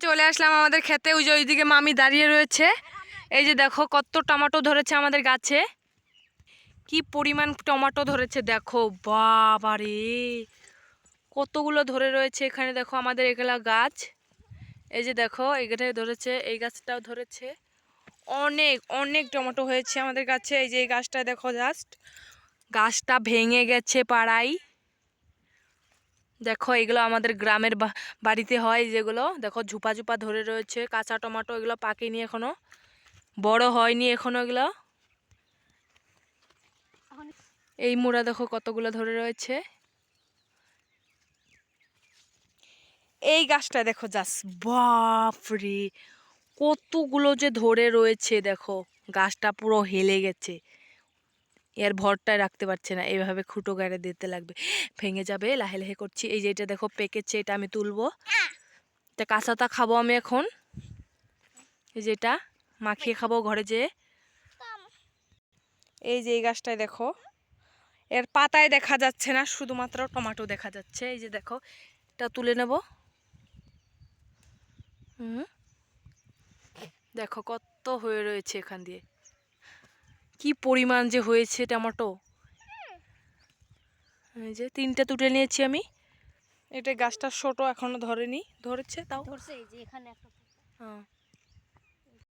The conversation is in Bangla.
চলে আসলাম আমাদের খেতে। ওই যে ওইদিকে মামি দাঁড়িয়ে রয়েছে। এই যে দেখো কত টমেটো ধরেছে আমাদের গাছে, কি পরিমাণ টমেটো ধরেছে দেখো, বাবারে কতগুলো ধরে রয়েছে এখানে। দেখো আমাদের এগুলা গাছ, এই যে দেখো এখানে ধরেছে, এই গাছটাও ধরেছে, অনেক অনেক টমেটো হয়েছে আমাদের গাছে। এই যে এই গাছটা দেখো, জাস্ট গাছটা ভেঙে গেছে পাড়াই। দেখো এগুলো আমাদের গ্রামের বাড়িতে হয়, যেগুলো দেখো ঝুপা ঝুপা ধরে রয়েছে কাঁচা টমেটো, এগুলো পাকেনি এখনো, বড় হয়নি এখনো এগুলো। এই মোড়া দেখো কতগুলো ধরে রয়েছে। এই গাছটা দেখো জাস্ট, বাপরে কতগুলো যে ধরে রয়েছে দেখো, গাছটা পুরো হেলে গেছে, এর ভরটায় রাখতে পারছে না, এইভাবে খুঁটো গাড়ে দিতে লাগবে, ভেঙে যাবে। লাহে লাহে করছি। এই যে এটা দেখো পেকেছে, এটা আমি তুলবো, এটা কাঁচাটা খাবো আমি এখন। এই যে এটা মাখিয়ে খাবো ঘরে যেয়ে। এই যে এই গাছটায় দেখো, এর পাতায় দেখা যাচ্ছে না, শুধুমাত্র টমেটো দেখা যাচ্ছে। এই যে দেখো এটা তুলে নেব। দেখো কত হয়ে রয়েছে এখান দিয়ে, কি পরিমাণ যে হয়েছে টমেটো। এই যে 3টে তুলে নিয়েছি আমি। এটা গাছটা ছোট, এখনো ধরেনি, ধরেছে তাও। ধরছে এই যে এখানে একটা। হ্যাঁ